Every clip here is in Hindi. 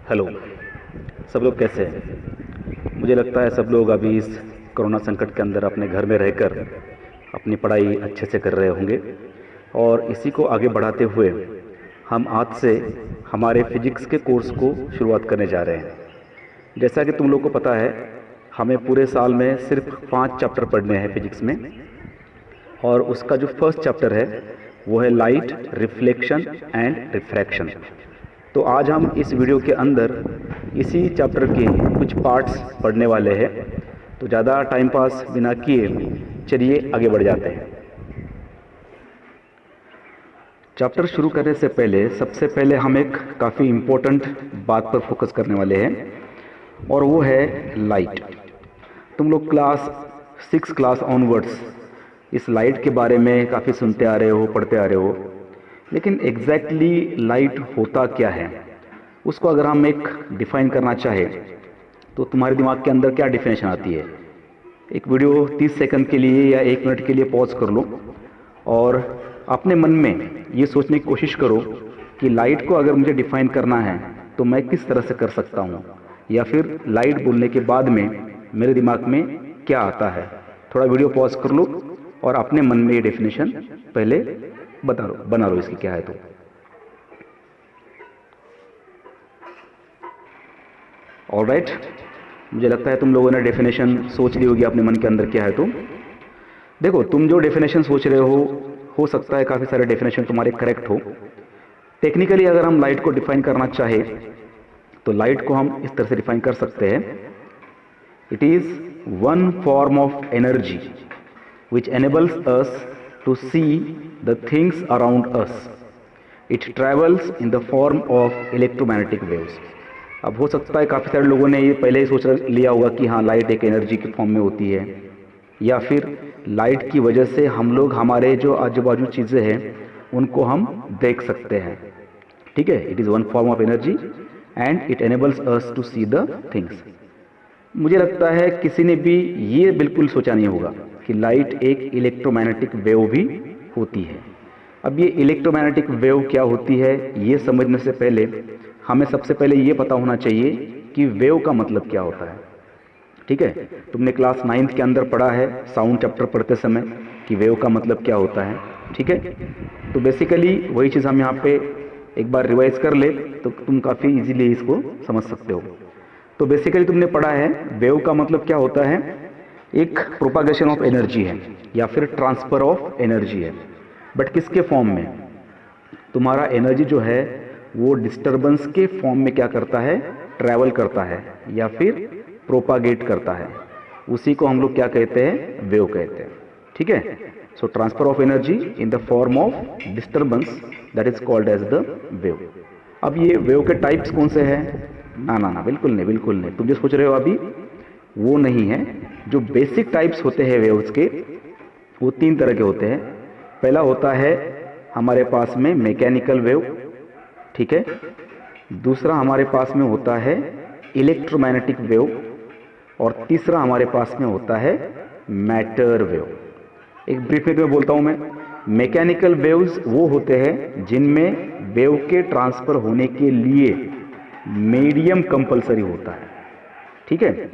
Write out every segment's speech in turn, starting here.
हेलो। सब लोग कैसे हैं? मुझे लगता है सब लोग अभी इस कोरोना संकट के अंदर अपने घर में रहकर अपनी पढ़ाई अच्छे से कर रहे होंगे और इसी को आगे बढ़ाते हुए हम आज से हमारे फिजिक्स के कोर्स को शुरुआत करने जा रहे हैं। जैसा कि तुम लोग को पता है, हमें पूरे साल में सिर्फ 5 चैप्टर पढ़ने हैं फिजिक्स में, और उसका जो फर्स्ट चैप्टर है वो है लाइट, रिफ्लेक्शन एंड रिफ्रैक्शन। तो आज हम इस वीडियो के अंदर इसी चैप्टर के कुछ पार्ट्स पढ़ने वाले हैं। तो ज़्यादा टाइम पास बिना किए चलिए आगे बढ़ जाते हैं। चैप्टर शुरू करने से पहले सबसे पहले हम एक काफ़ी इम्पोर्टेंट बात पर फोकस करने वाले हैं, और वो है लाइट। तुम लोग क्लास 6 क्लास ऑनवर्ड्स इस लाइट के बारे में काफ़ी सुनते आ रहे हो, पढ़ते आ रहे हो, लेकिन एग्जैक्टली लाइट होता क्या है उसको अगर हम एक डिफ़ाइन करना चाहें तो तुम्हारे दिमाग के अंदर क्या डिफिनेशन आती है? एक वीडियो 30 सेकंड के लिए या 1 मिनट के लिए पॉज कर लो और अपने मन में ये सोचने की कोशिश करो कि लाइट को अगर मुझे डिफ़ाइन करना है तो मैं किस तरह से कर सकता हूँ, या फिर लाइट बोलने के बाद में मेरे दिमाग में क्या आता है। थोड़ा वीडियो पॉज कर लो और अपने मन में ये डेफिनेशन पहले बना लो इसकी क्या है। तो ऑलराइट, मुझे लगता है तुम लोगों ने डेफिनेशन सोच ली होगी अपने मन के अंदर क्या है। तो देखो, तुम जो डेफिनेशन सोच रहे हो सकता है काफ़ी सारे डेफिनेशन तुम्हारे करेक्ट हो। टेक्निकली अगर हम लाइट को डिफाइन करना चाहे तो लाइट को हम इस तरह से डिफाइन कर सकते हैं, it is one form of energy which enables us to see the things around us. It travels in the form of electromagnetic waves. अब हो सकता है काफ़ी सारे लोगों ने ये पहले ही सोच लिया होगा कि हाँ, लाइट एक एनर्जी के फॉर्म में होती है, या फिर लाइट की वजह से हम लोग हमारे जो आजू बाजू चीज़ें हैं उनको हम देख सकते हैं। ठीक है, it is one form of energy and it enables us to see the things. मुझे लगता है किसी ने भी ये बिल्कुल सोचा नहीं होगा कि लाइट एक इलेक्ट्रोमैग्नेटिक वेव भी होती है। अब ये इलेक्ट्रोमैग्नेटिक वेव क्या होती है ये समझने से पहले हमें सबसे पहले ये पता होना चाहिए कि वेव का मतलब क्या होता है। ठीक है, तुमने क्लास 9th के अंदर पढ़ा है साउंड चैप्टर पढ़ते समय कि वेव का मतलब क्या होता है। ठीक है, तो बेसिकली वही चीज़ हम यहाँ पे एक बार रिवाइज कर ले तो तुम काफ़ी इजीली इसको समझ सकते हो। तो बेसिकली तुमने पढ़ा है वेव का मतलब क्या होता है, एक प्रोपागेशन ऑफ एनर्जी है या फिर ट्रांसफ़र ऑफ एनर्जी है, बट किसके फॉर्म में? तुम्हारा एनर्जी जो है वो डिस्टर्बेंस के फॉर्म में क्या करता है, ट्रैवल करता है या फिर प्रोपागेट करता है। उसी को हम लोग क्या कहते हैं, वेव कहते हैं। ठीक है, so transfer of energy in the form of disturbance that is called as the wave. अब ये वेव के टाइप्स कौन से हैं? ना, बिल्कुल नहीं, बिल्कुल नहीं। तुम जो सोच रहे हो अभी वो नहीं है। जो बेसिक टाइप्स होते हैं वेव्स के वो 3 तरह के होते हैं। पहला होता है हमारे पास में मैकेनिकल वेव, ठीक है। दूसरा हमारे पास में होता है इलेक्ट्रोमैग्नेटिक वेव, और तीसरा हमारे पास में होता है मैटर वेव। एक ब्रीफ में बोलता हूँ मैं। मैकेनिकल वेव्स वो होते हैं जिनमें वेव के ट्रांसफ़र होने के लिए मीडियम कंपलसरी होता है। ठीक है,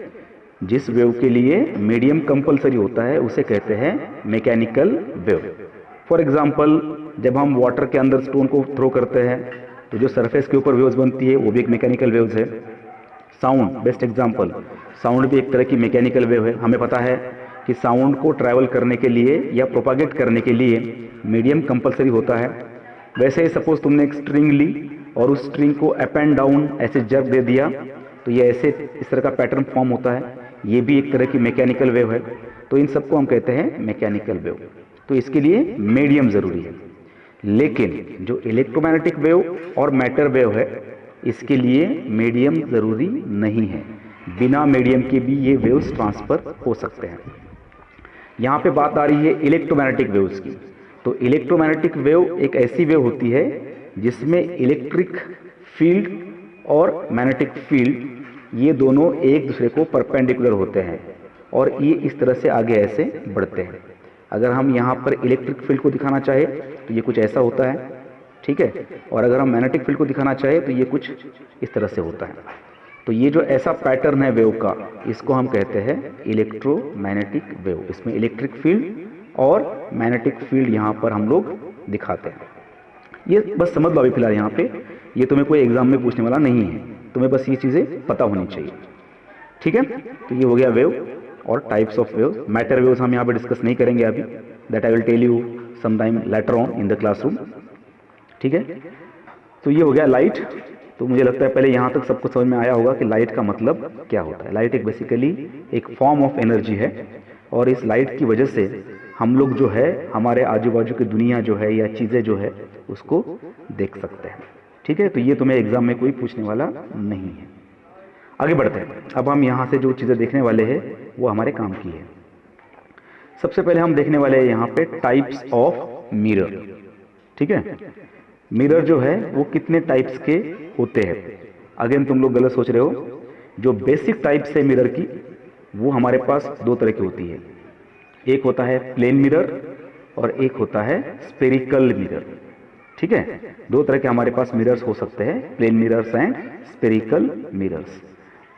जिस वेव के लिए मीडियम कंपलसरी होता है उसे कहते हैं मैकेनिकल वेव। फॉर एग्जांपल, जब हम वाटर के अंदर स्टोन को थ्रो करते हैं तो जो सरफेस के ऊपर वेव्स बनती है वो भी एक मैकेनिकल वेव्स है। साउंड बेस्ट एग्जांपल, साउंड भी एक तरह की मैकेनिकल वेव है। हमें पता है कि साउंड को ट्रैवल करने के लिए या प्रोपागेट करने के लिए मीडियम कंपलसरी होता है। वैसे ही सपोज तुमने एक स्ट्रिंग ली और उस स्ट्रिंग को अप एंड डाउन ऐसे जर्क दे दिया तो ये ऐसे इस तरह का पैटर्न फॉर्म होता है, ये भी एक तरह की मैकेनिकल वेव है। तो इन सबको हम कहते हैं मैकेनिकल वेव। तो इसके लिए मीडियम ज़रूरी है। लेकिन जो इलेक्ट्रोमैग्नेटिक वेव और मैटर वेव है इसके लिए मीडियम ज़रूरी नहीं है, बिना मीडियम के भी ये वेव्स ट्रांसफ़र हो सकते हैं। यहाँ पे बात आ रही है इलेक्ट्रोमैग्नेटिक वेव्स की। तो इलेक्ट्रोमैग्नेटिक वेव एक ऐसी वेव होती है जिसमें इलेक्ट्रिक फील्ड और मैग्नेटिक फील्ड ये दोनों एक दूसरे को परपेंडिकुलर होते हैं और ये इस तरह से आगे ऐसे बढ़ते हैं। अगर हम यहाँ पर इलेक्ट्रिक फील्ड को दिखाना चाहे तो ये कुछ ऐसा होता है। ठीक है। और अगर हम मैग्नेटिक फील्ड को दिखाना चाहें तो ये कुछ इस तरह से होता है। तो ये जो ऐसा पैटर्न है वेव का, इसको हम कहते हैं इलेक्ट्रोमैग्नेटिक वेव। इसमें इलेक्ट्रिक फील्ड और मैग्नेटिक फील्ड यहाँ पर हम लोग दिखाते हैं। ये बस समझ लो अभी फिलहाल यहाँ पे, ये तुम्हें कोई एग्जाम में पूछने वाला नहीं है, तुम्हें बस ये चीज़ें पता होनी चाहिए, ठीक है। तो ये हो गया वेव और types of wave. Matter waves हम यहाँ पे डिस्कस नहीं करेंगे अभी, that I will tell you sometime later on in the classroom, ठीक है। तो ये हो गया लाइट। तो मुझे लगता है पहले यहाँ तक सबको समझ में आया होगा कि लाइट का मतलब क्या होता है। लाइट एक बेसिकली एक फॉर्म ऑफ एनर्जी है, और इस लाइट की वजह से हम लोग जो है हमारे आजू बाजू की दुनिया जो है या चीज़ें जो है उसको देख सकते हैं, ठीक है। तो ये तुम्हें एग्जाम में कोई पूछने वाला नहीं है। आगे बढ़ते हैं। अब हम यहाँ से जो चीज़ें देखने वाले हैं वो हमारे काम की है। सबसे पहले हम देखने वाले हैं यहाँ पे टाइप्स ऑफ मिरर, ठीक है। मिरर जो है वो कितने टाइप्स के होते हैं। अगेन तुम लोग गलत सोच रहे हो। जो बेसिक टाइप्स है मिरर की वो हमारे पास दो तरह की होती है। एक होता है प्लेन मिरर और एक होता है स्पेरिकल मिरर, ठीक है। दो तरह के हमारे पास मिरर्स हो सकते हैं, plane mirrors and spherical mirrors.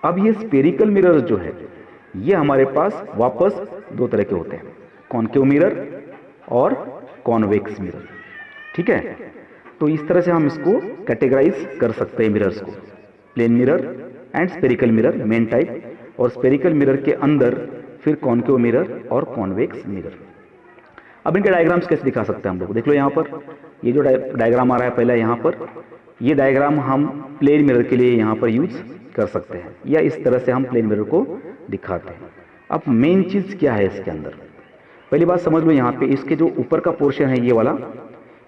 अब ये स्पेरिकल मिरर्स जो है ये हमारे पास वापस दो तरह के होते हैं, कॉनकेव मिरर और कॉन्वेक्स मिरर, ठीक है। तो इस तरह से हम इसको कैटेगराइज कर सकते हैं मिरर्स को, plane mirror and spherical mirror main type, और स्पेरिकल मिरर के अंदर फिर कॉनकेव मिरर और कॉन्वेक्स मिरर। अब इनके डायग्राम्स कैसे दिखा सकते हैं हम लोग, देख लो यहाँ पर ये जो डायग्राम आ रहा है पहला यहाँ पर, ये डायग्राम हम प्लेन मिरर के लिए यहाँ पर यूज कर सकते हैं, या इस तरह से हम प्लेन मिरर को दिखाते हैं। अब मेन चीज़ क्या है इसके अंदर, पहली बात समझ लो। यहाँ पे इसके जो ऊपर का पोर्शन है ये वाला,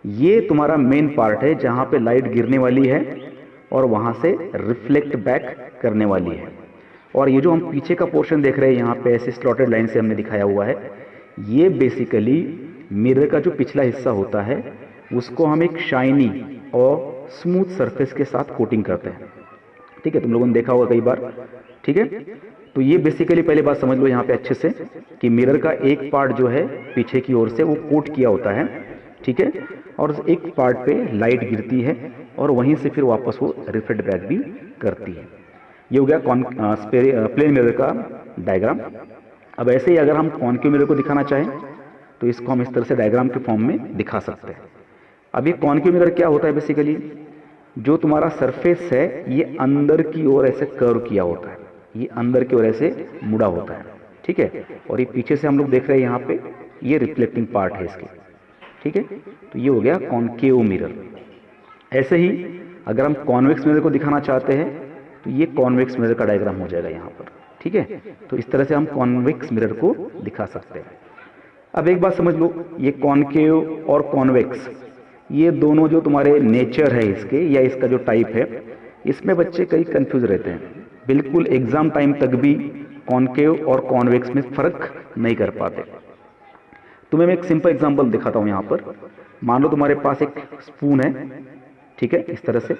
ये तुम्हारा मेन पार्ट है जहाँ पे लाइट गिरने वाली है और वहाँ से रिफ्लेक्ट बैक करने वाली है। और ये जो हम पीछे का पोर्शन देख रहे हैं यहाँ पे ऐसे स्लॉटेड लाइन से हमने दिखाया हुआ है, ये बेसिकली मिरर का जो पिछला हिस्सा होता है उसको हम एक शाइनी और स्मूथ सरफेस के साथ कोटिंग करते हैं, ठीक है। तुम लोगों ने देखा होगा कई बार, ठीक है। तो ये बेसिकली पहले बात समझ लो यहाँ पे अच्छे से कि मिरर का एक पार्ट जो है पीछे की ओर से वो कोट किया होता है, ठीक है, और एक पार्ट पे लाइट गिरती है और वहीं से फिर वापस वो रिफ्लेक्ट बैक भी करती है। ये हो गया प्लेन मिरर का डायग्राम। अब ऐसे ही अगर हम कॉनकेव मिरर को दिखाना चाहें तो इसको हम इस तरह से डायग्राम के फॉर्म में दिखा सकते हैं। अब ये कॉनकेव मिरर क्या होता है, बेसिकली जो तुम्हारा सरफेस है ये अंदर की ओर ऐसे कर्व किया होता है, ये अंदर की ओर ऐसे मुड़ा होता है, ठीक है। और ये पीछे से हम लोग देख रहे हैं यहाँ पे ये रिफ्लेक्टिंग पार्ट है इसके, ठीक है। तो ये हो गया कॉनकेव मिरर। ऐसे ही अगर हम कॉन्वेक्स मिरर को दिखाना चाहते हैं तो ये कॉन्वेक्स मिरर का डायग्राम हो जाएगा यहाँ पर, ठीक है। तो इस तरह से हम कॉन्वेक्स मिरर को दिखा सकते हैं। अब एक बात समझ लो, ये कॉनकेव और कॉन्वेक्स ये दोनों जो तुम्हारे नेचर है इसके या इसका जो टाइप है, इसमें बच्चे कई कंफ्यूज रहते हैं। बिल्कुल एग्जाम टाइम तक भी कॉनकेव और कॉन्वेक्स में फर्क नहीं कर पाते। तुम्हें मैं एक सिंपल एग्जांपल दिखाता हूँ यहाँ पर। मान लो तुम्हारे पास एक स्पून है, ठीक है, इस तरह से।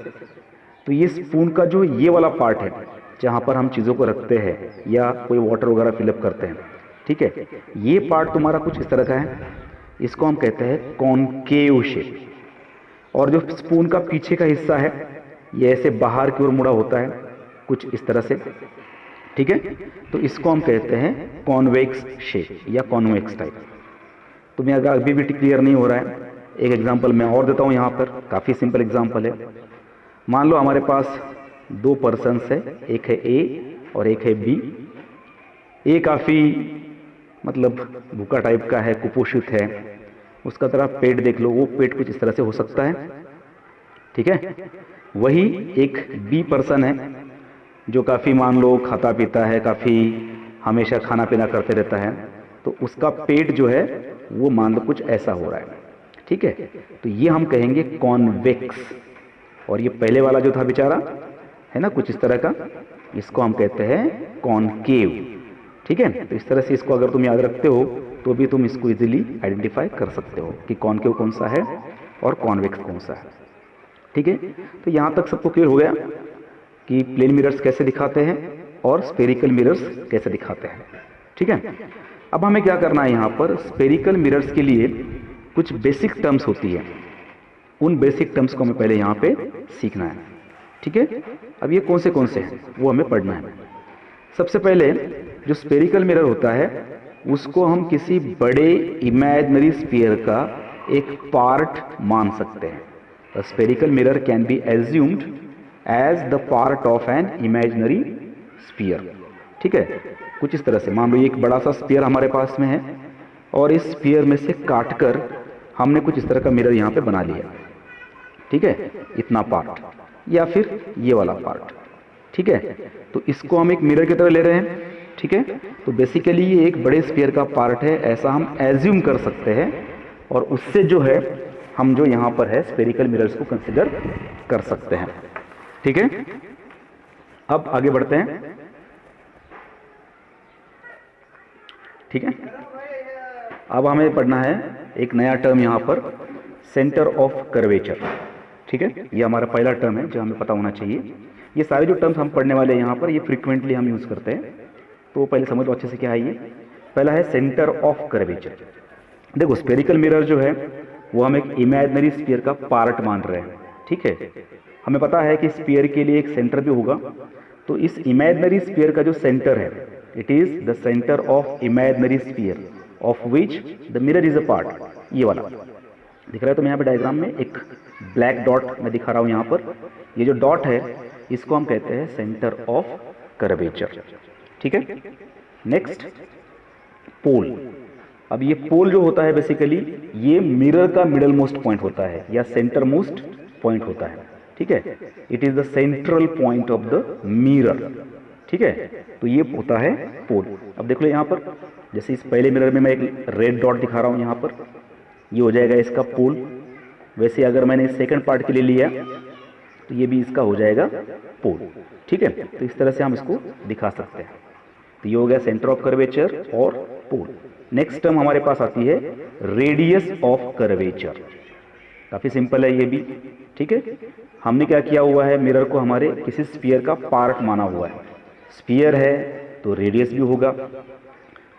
तो ये स्पून का जो ये वाला पार्ट है जहाँ पर हम चीज़ों को रखते हैं या कोई वाटर वगैरह फिलअप करते हैं, ठीक है, ये पार्ट तुम्हारा कुछ इस तरह का है, इसको हम कहते हैं कॉनकेव शेप। और जो स्पून का पीछे का हिस्सा है ये ऐसे बाहर की ओर मुड़ा होता है कुछ इस तरह से, ठीक है। तो इसको हम कहते हैं कॉन्वेक्स शेप या कॉन्वेक्स टाइप। तुम्हें अगर अभी भी क्लियर नहीं हो रहा है, एक एग्जांपल मैं और देता हूँ यहाँ पर, काफ़ी सिंपल एग्जांपल है। मान लो हमारे पास दो पर्सन्स है, एक है ए और एक है बी। ए काफ़ी मतलब भूखा टाइप का है, कुपोषित है, उसका तरफ पेट देख लो, वो पेट कुछ इस तरह से हो सकता है, ठीक है। वही एक बी पर्सन है जो काफ़ी मान लो खाता पीता है, काफ़ी हमेशा खाना पीना करते रहता है, तो उसका पेट जो है वो मान लो कुछ ऐसा हो रहा है, ठीक है। तो ये हम कहेंगे कॉन्वेक्स। और ये पहले वाला जो था बेचारा है ना कुछ इस तरह का, इसको हम कहते हैं कॉनकेव, ठीक है। तो इस तरह से इसको अगर तुम याद रखते हो तो भी तुम इसको इजीली आइडेंटिफाई कर सकते हो कि कॉनकेव कौन सा है और कॉन्वेक्स कौन सा है, ठीक है। तो यहाँ तक सबको क्लियर हो गया कि प्लेन मिरर्स कैसे दिखाते हैं और स्फेरिकल मिरर्स कैसे दिखाते हैं, ठीक है। अब हमें क्या करना है, यहाँ पर स्फेरिकल मिरर्स के लिए कुछ बेसिक टर्म्स होती है, उन बेसिक टर्म्स को हमें पहले यहाँ पे सीखना है, ठीक है। अब ये कौन से हैं वो हमें पढ़ना है। सबसे पहले जो स्फेरिकल मिरर होता है उसको हम किसी बड़े इमेजिनरी स्फीयर का एक पार्ट मान सकते हैं। The spherical mirror can be assumed as the part of an imaginary sphere, ठीक है। कुछ इस तरह से मान लो ये एक बड़ा सा स्फीयर हमारे पास में है और इस स्फीयर में से काटकर हमने कुछ इस तरह का मिरर यहाँ पे बना लिया, ठीक है, इतना पार्ट या फिर ये वाला पार्ट, ठीक है। तो इसको हम एक मिरर की तरह ले रहे हैं, ठीक है। तो बेसिकली ये एक बड़े स्फीयर का पार्ट है, ऐसा हम एज्यूम कर सकते हैं और उससे जो है हम जो यहाँ पर है स्फेरिकल मिरर्स को कंसिडर कर सकते हैं, ठीक है। अब आगे बढ़ते हैं, ठीक है। अब हमें पढ़ना है एक नया टर्म यहाँ पर, सेंटर ऑफ कर्वेचर, ठीक है। ये हमारा पहला टर्म है जो हमें पता होना चाहिए। ये सारे जो टर्म्स हम पढ़ने वाले हैं यहाँ पर ये फ्रीक्वेंटली हम यूज़ करते हैं, तो पहले समझ लो अच्छे से क्या है ये। पहला है सेंटर ऑफ कर्वेचर। देखो स्फेरिकल मिरर जो है वो हम एक इमेजिनरी स्फीयर का पार्ट मान रहे हैं, ठीक है। हमें पता है कि स्फीयर के लिए एक सेंटर भी होगा, तो इस इमेजिनरी स्फीयर का जो सेंटर है it is the centre of imaginary sphere of which the mirror is a part. ये वाला दिख रहा है तो मैं यहाँ पे डायग्राम में एक ब्लैक डॉट मैं दिखा रहा हूँ यहाँ पर, ये जो डॉट है इसको हम कहते हैं सेंटर ऑफ कर्वेचर, ठीक है। नेक्स्ट पोल। अब ये पोल जो होता है बेसिकली ये मिरर का मिडल मोस्ट पॉइंट होता है या सेंटर मोस्ट पॉइंट होता है, ठीक है। It is the central point of the mirror, ठीक है। तो ये होता है पोल। अब देख लो यहाँ पर जैसे इस पहले मिरर में मैं एक रेड डॉट दिखा रहा हूँ यहाँ पर, ये हो जाएगा इसका पोल। वैसे अगर मैंने सेकंड पार्ट के लिए लिया तो ये भी इसका हो जाएगा पोल, ठीक है। तो इस तरह से हम इसको दिखा सकते हैं। तो ये हो गया सेंटर ऑफ कर्वेचर और पोल। नेक्स्ट टर्म हमारे पास आती है रेडियस ऑफ कर्वेचर। काफी सिंपल है ये भी, ठीक है। हमने क्या किया हुआ है, मिरर को हमारे किसी स्फीयर का पार्ट माना हुआ है। स्फीयर है तो रेडियस भी होगा,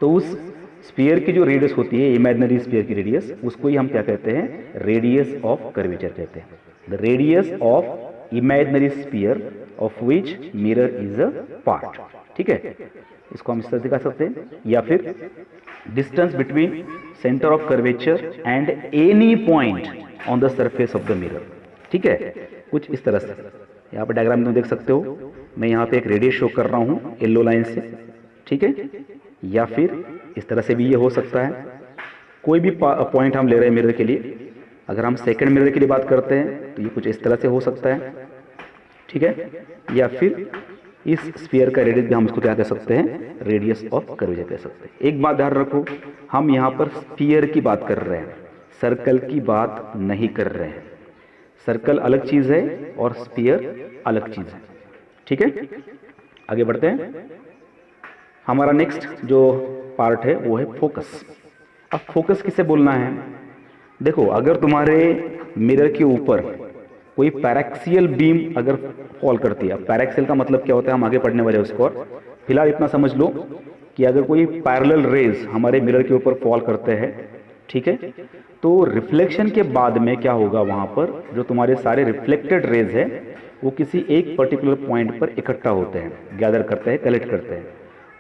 तो उस स्फीयर की जो रेडियस होती है इमेजिनरी स्फीयर की रेडियस, उसको ही हम क्या कहते हैं, रेडियस ऑफ कर्वेचर कहते हैं। The radius of imaginary sphere of which mirror is a part, ठीक है। इसको हम इस तरह दिखा सकते हैं, या फिर distance between centre of curvature and any point on the surface of the mirror, ठीक है। कुछ इस तरह से यहाँ पे डायग्राम में देख सकते हो, मैं यहाँ पे एक रेडियस शो कर रहा हूँ येलो लाइन से, ठीक है। या फिर इस तरह से भी ये हो सकता है। कोई भी पॉइंट हम ले रहे हैं मिरर के लिए, अगर हम सेकंड मिरर के लिए बात करते हैं तो ये कुछ इस तरह से हो सकता है, ठीक है। या फिर इस स्फीयर का रेडियस भी हम इसको क्या कह सकते हैं, रेडियस ऑफ कर्वेचर कह सकते हैं। एक बात ध्यान रखो, हम यहाँ पर स्फीयर की बात कर रहे हैं, सर्कल की बात नहीं कर रहे हैं। सर्कल अलग चीज है और स्फीयर अलग चीज है, ठीक है। आगे बढ़ते हैं। हमारा नेक्स्ट जो पार्ट है वो है फोकस। अब फोकस किसे बोलना है, देखो अगर तुम्हारे मिरर के ऊपर कोई पैरेक्सियल बीम अगर फॉल करती है, पैरेक्सियल का मतलब क्या होता है हम आगे पढ़ने वाले हैं उसको, और फिलहाल इतना समझ लो कि अगर कोई पैरेलल रेज हमारे मिरर के ऊपर फॉल करते हैं, ठीक है, तो रिफ्लेक्शन के बाद में क्या होगा, वहां पर जो तुम्हारे सारे रिफ्लेक्टेड रेज है वो किसी एक पर्टिकुलर पॉइंट पर इकट्ठा होते हैं, गैदर करते हैं, कलेक्ट करते हैं।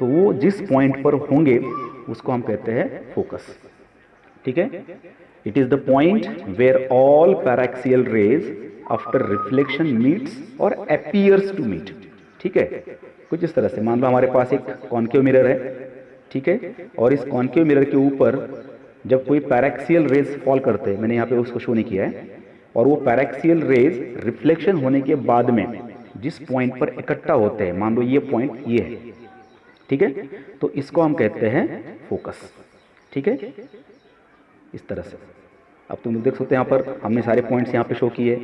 तो वो जिस पॉइंट पर होंगे उसको हम कहते हैं फोकस, ठीक है। It is the point where all paraxial rays after reflection meets or appears to meet, ठीक है। कुछ इस तरह से मान लो हमारे पास एक कॉन्केव मिरर है, ठीक है, और इस कॉन्केव मिरर के ऊपर जब कोई पैरेक्सियल रेज फॉल करते हैं, मैंने यहाँ पे उसको शो नहीं किया है, और वो पैरेक्सियल रेज रिफ्लेक्शन होने के बाद में जिस पॉइंट पर इकट्ठा होते हैं, मान लो ये पॉइंट ये है, ठीक है, तो इसको हम कहते हैं फोकस, ठीक है। इस तरह से अब तुम लोग देख सकते हैं यहाँ पर हमने सारे पॉइंट्स यहाँ पे शो किए।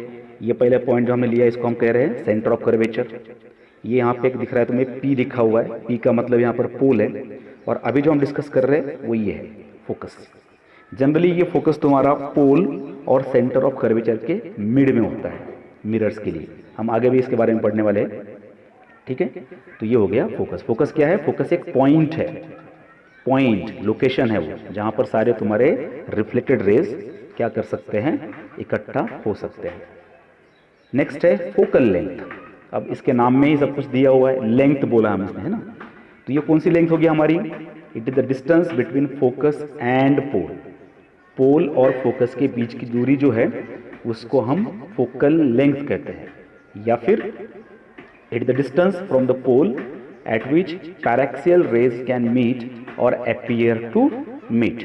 ये पहले पॉइंट जो हमने लिया इसको हम कह रहे हैं सेंटर ऑफ कर्वेचर। ये यहाँ पे एक दिख रहा है तुम्हें पी लिखा हुआ है, पी का मतलब यहाँ पर पोल है, और अभी जो हम डिस्कस कर रहे हैं वो ये है फोकस। जनरली ये फोकस तुम्हारा पोल और सेंटर ऑफ कर्वेचर के मिड में होता है मिरर्स के लिए। हम आगे भी इसके बारे में पढ़ने वाले हैं, ठीक है। तो ये हो गया फोकस। फोकस क्या है, फोकस एक पॉइंट है, पॉइंट लोकेशन है वो जहां पर सारे तुम्हारे रिफ्लेक्टेड रेज क्या कर सकते हैं, इकट्ठा हो सकते हैं। नेक्स्ट है फोकल लेंथ। अब इसके नाम में ही सब कुछ दिया हुआ है, लेंथ बोला हम इसने, है ना। तो ये कौन सी लेंथ होगी हमारी, it is the distance between focus and pole. Pole और फोकस के बीच की दूरी जो है उसको हम फोकल लेंथ कहते हैं, या फिर it is the distance from the pole at which paraxial rays can meet or appear to meet.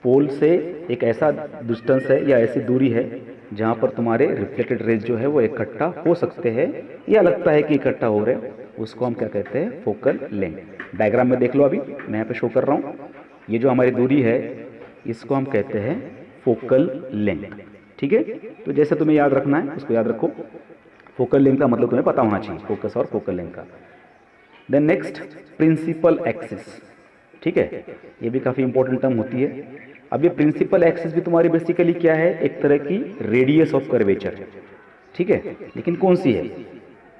Pole से एक ऐसा डिस्टेंस है या ऐसी दूरी है जहाँ पर तुम्हारे रिफ्लेक्टेड रेज जो है वो इकट्ठा हो सकते हैं या लगता है कि इकट्ठा हो रहे हैं, उसको हम क्या कहते हैं, फोकल लेंथ। डायग्राम में देख लो, अभी मैं यहाँ पे शो कर रहा हूँ, ये जो हमारी दूरी है इसको हम कहते हैं फोकल लेंथ। ठीक है, तो जैसे तुम्हें याद रखना है उसको याद रखो। फोकल लेंथ का मतलब तुम्हें पता होना चाहिए, फोकस और फोकल लेंथ का। Then next principal axis. ठीक है, ये भी काफ़ी इंपॉर्टेंट टर्म होती है। अब ये प्रिंसिपल एक्सिस भी तुम्हारी बेसिकली क्या है, एक तरह की रेडियस ऑफ कर्वेचर है। ठीक है, लेकिन कौन सी है,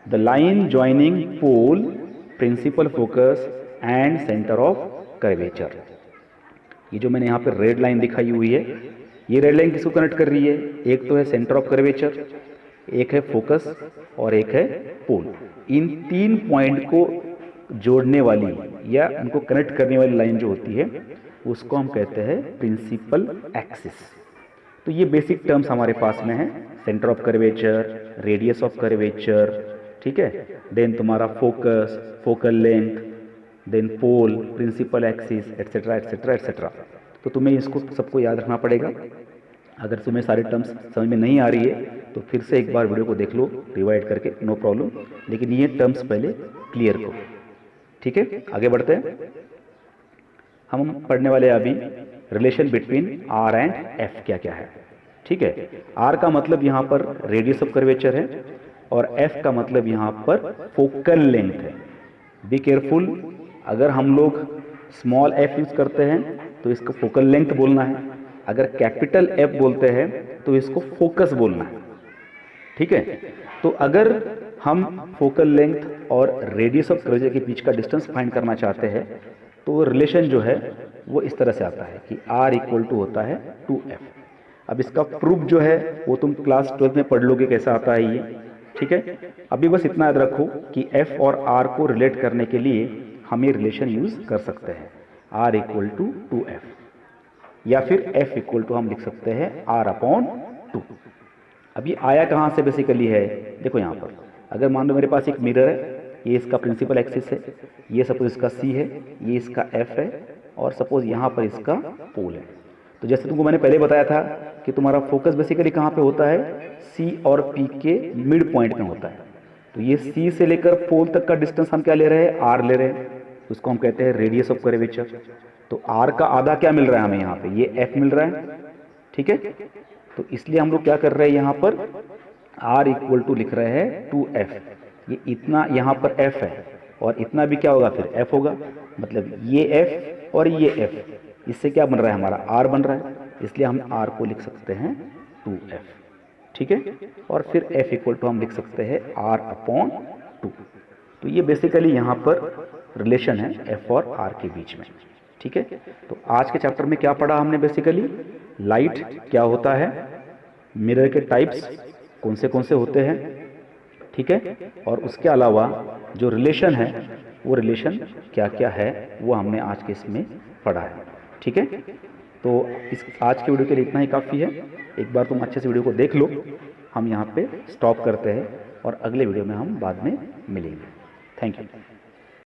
the line joining pole, principal focus and centre of curvature. ये जो मैंने यहाँ पे रेड लाइन दिखाई हुई है, ये रेड लाइन किसको कनेक्ट कर रही है, एक तो है सेंटर ऑफ कर्वेचर, एक है फोकस और एक है पोल। इन तीन पॉइंट को जोड़ने वाली या उनको कनेक्ट करने वाली लाइन जो होती है उसको हम कहते हैं प्रिंसिपल एक्सिस। तो ये बेसिक टर्म्स हमारे पास में है, centre of curvature, radius of curvature, ठीक है, देन तुम्हारा focus, focal length, then pole, principal axis, etcetera etcetera etcetera. तो तुम्हें इसको सबको याद रखना पड़ेगा। अगर तुम्हें सारे टर्म्स समझ में नहीं आ रही है तो फिर से एक बार वीडियो को देख लो रिवाइड करके, नो प्रॉब्लम, लेकिन ये टर्म्स पहले क्लियर करो। ठीक है, आगे बढ़ते हैं। हम पढ़ने वाले हैं अभी relation between R and F क्या क्या है। ठीक है, आर का मतलब यहाँ पर रेडियस ऑफ कर्वेचर है और एफ का मतलब यहाँ पर फोकल लेंथ है। बी केयरफुल, अगर हम लोग स्मॉल एफ यूज करते हैं तो इसको फोकल लेंथ बोलना है, अगर कैपिटल एफ बोलते हैं तो इसको फोकस बोलना है। ठीक है, तो अगर हम फोकल लेंथ और रेडियस ऑफ कर्वेचर के बीच का डिस्टेंस फाइंड करना चाहते हैं तो रिलेशन जो है वो इस तरह से आता है कि R इक्वल टू होता है 2F। अब इसका प्रूफ जो है वो तुम क्लास 12 में पढ़ लोगे कैसा आता है ये। ठीक है, अभी बस इतना याद रखो कि F और R को रिलेट करने के लिए हम ये रिलेशन यूज कर सकते हैं, R इक्वल टू 2F, या फिर F इक्वल टू हम लिख सकते हैं R अपॉन 2। अब ये आया कहाँ से बेसिकली है, देखो यहाँ पर अगर मान लो मेरे पास एक मिरर है, ये इसका प्रिंसिपल एक्सिस है, ये सपोज इसका C है, ये इसका F है और सपोज यहाँ पर इसका पोल है। तो जैसे तुमको मैंने पहले बताया था कि तुम्हारा फोकस बेसिकली कहाँ पे होता है, C और P के मिड पॉइंट में होता है। तो ये C से लेकर पोल तक का डिस्टेंस हम क्या ले रहे हैं, R ले रहे हैं, उसको हम कहते हैं रेडियस ऑफ कर्वेचर। तो R का आधा क्या मिल रहा है हमें यहाँ पे, ये F मिल रहा है। ठीक है, तो इसलिए हम लोग क्या कर रहे हैं यहाँ पर R इक्वल टू लिख रहे हैं 2F। ये इतना यहाँ पर F है और इतना भी क्या होगा फिर F होगा, मतलब ये F और ये F, इससे क्या बन रहा है हमारा R बन रहा है, इसलिए हम R को लिख सकते हैं 2F। ठीक है, और फिर F इक्वल टू हम लिख सकते हैं R अपॉन 2। तो ये बेसिकली यहाँ पर रिलेशन है F और R के बीच में। ठीक है, तो आज के चैप्टर में क्या पढ़ा हमने, बेसिकली लाइट क्या होता है, मिरर के टाइप्स कौन से होते हैं, ठीक है, और उसके अलावा जो रिलेशन है वो रिलेशन क्या क्या है वो हमने आज के इसमें पढ़ा है। ठीक है, तो इस आज के वीडियो के लिए इतना ही काफ़ी है। एक बार तुम अच्छे से वीडियो को देख लो, हम यहाँ पे स्टॉप करते हैं और अगले वीडियो में हम बाद में मिलेंगे। Thank you.